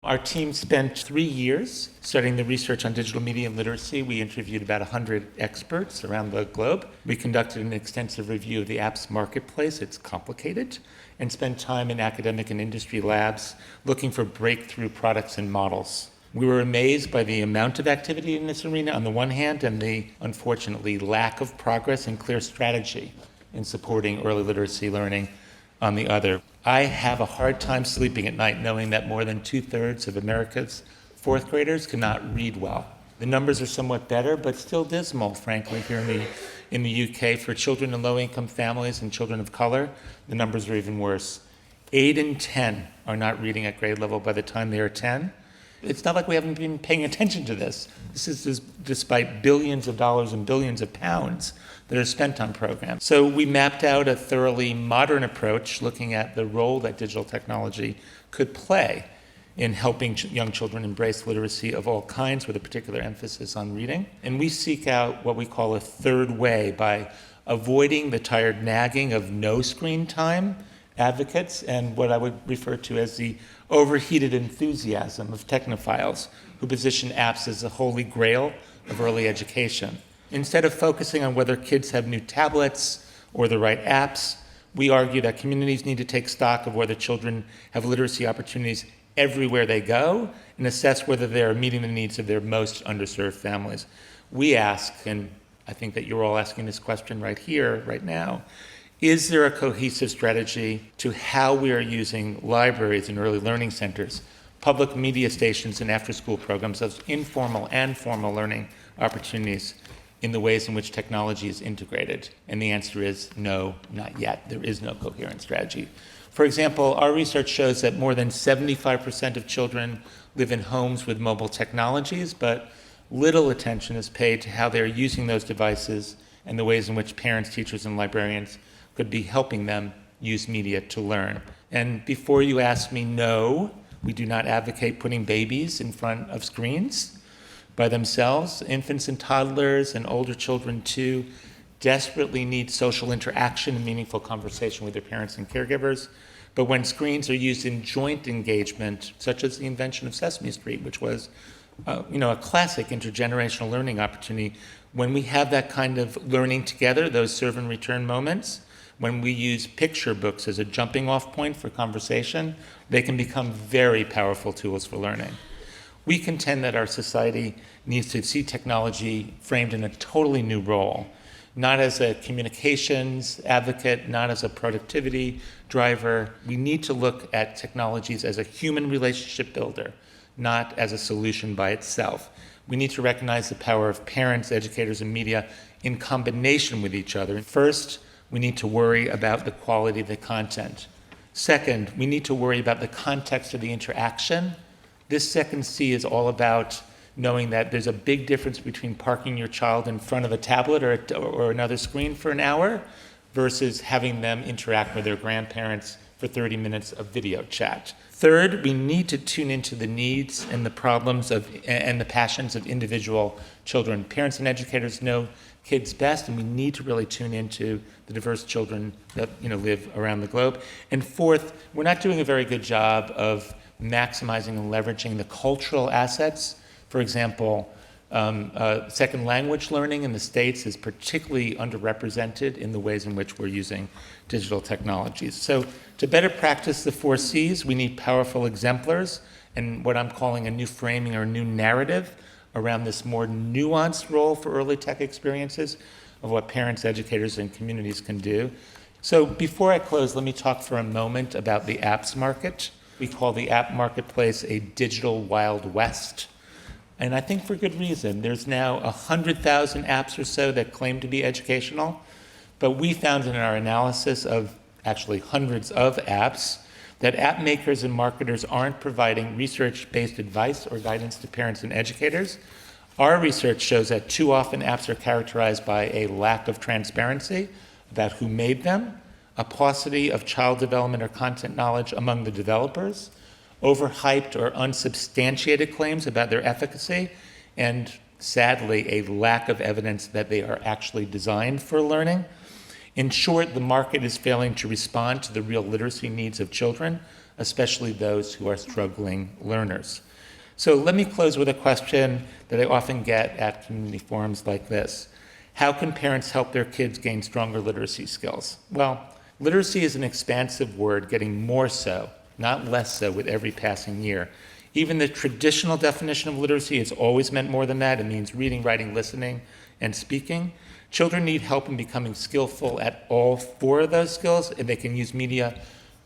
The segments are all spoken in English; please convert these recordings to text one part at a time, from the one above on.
Our team spent 3 years studying the research on digital media literacy. We interviewed about 100 experts around the globe. We conducted an extensive review of the apps marketplace. It's complicated. And spent time in academic and industry labs looking for breakthrough products and models. We were amazed by the amount of activity in this arena on the one hand and the, unfortunately, lack of progress and clear strategy in supporting early literacy learning on the other. I have a hard time sleeping at night knowing that more than 2/3 of America's fourth graders cannot read well. The numbers are somewhat better, but still dismal, frankly, here in the UK. For children in low-income families and children of color, the numbers are even worse. 8 in 10 are not reading at grade level by the time they are 10. It's not like we haven't been paying attention to this. This is despite billions of dollars and billions of pounds that are spent on programs. So we mapped out a thoroughly modern approach looking at the role that digital technology could play in helping young children embrace literacy of all kinds with a particular emphasis on reading. And we seek out what we call a third way by avoiding the tired nagging of no screen time advocates and what I would refer to as the overheated enthusiasm of technophiles who position apps as the holy grail of early education. Instead of focusing on whether kids have new tablets or the right apps, we argue that communities need to take stock of whether children have literacy opportunities everywhere they go and assess whether they are meeting the needs of their most underserved families. We ask, and I think that you're all asking this question right here, right now, is there a cohesive strategy to how we are using libraries and early learning centers, public media stations, and after-school programs as informal and formal learning opportunities in the ways in which technology is integrated? And the answer is no, not yet. There is no coherent strategy. For example, our research shows that more than 75% of children live in homes with mobile technologies, but little attention is paid to how they're using those devices and the ways in which parents, teachers, and librarians could be helping them use media to learn. And before you ask me, no, we do not advocate putting babies in front of screens by themselves. Infants and toddlers and older children too desperately need social interaction and meaningful conversation with their parents and caregivers. But when screens are used in joint engagement, such as the invention of Sesame Street, which was a classic intergenerational learning opportunity, when we have that kind of learning together, those serve and return moments, when we use picture books as a jumping off point for conversation, they can become very powerful tools for learning. We contend that our society needs to see technology framed in a totally new role, not as a communications advocate, not as a productivity driver. We need to look at technologies as a human relationship builder, not as a solution by itself. We need to recognize the power of parents, educators, and media in combination with each other. First, we need to worry about the quality of the content. Second, we need to worry about the context of the interaction. This second C is all about knowing that there's a big difference between parking your child in front of a tablet or another screen for an hour versus having them interact with their grandparents for 30 minutes of video chat. Third, we need to tune into the needs and the problems and the passions of individual children. Parents and educators know kids best, and we need to really tune into the diverse children that live around the globe. And fourth, we're not doing a very good job of maximizing and leveraging the cultural assets. For example, second language learning in the States is particularly underrepresented in the ways in which we're using digital technologies. So to better practice the 4 Cs, we need powerful exemplars and what I'm calling a new framing or a new narrative around this more nuanced role for early tech experiences of what parents, educators, and communities can do. So before I close, let me talk for a moment about the apps market. We call the app marketplace a digital Wild West. And I think for good reason. There's now 100,000 apps or so that claim to be educational, but we found in our analysis of actually hundreds of apps that app makers and marketers aren't providing research-based advice or guidance to parents and educators. Our research shows that too often apps are characterized by a lack of transparency about who made them, a paucity of child development or content knowledge among the developers, overhyped or unsubstantiated claims about their efficacy, and sadly, a lack of evidence that they are actually designed for learning. In short, the market is failing to respond to the real literacy needs of children especially those who are struggling learners. So let me close with a question that I often get at community forums like this. How can parents help their kids gain stronger literacy skills? Well, literacy is an expansive word, getting more so, not less so, with every passing year. Even the traditional definition of literacy has always meant more than that. It means reading, writing, listening, and speaking. Children need help in becoming skillful at all four of those skills, and they can use media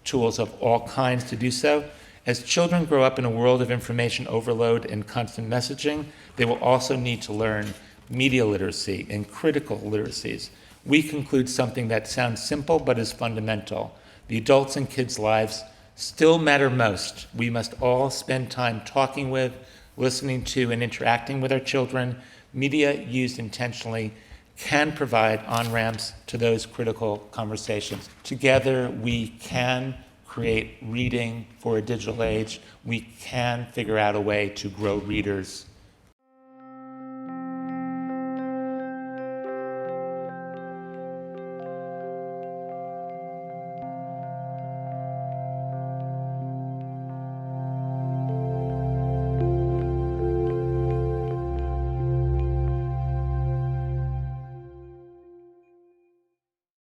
tools of all kinds to do so. As children grow up in a world of information overload and constant messaging, they will also need to learn media literacy and critical literacies. We conclude something that sounds simple but is fundamental. The adults in kids' lives still matter most. We must all spend time talking with, listening to, and interacting with our children. Media used intentionally can provide on-ramps to those critical conversations. Together, we can create reading for a digital age. We can figure out a way to grow readers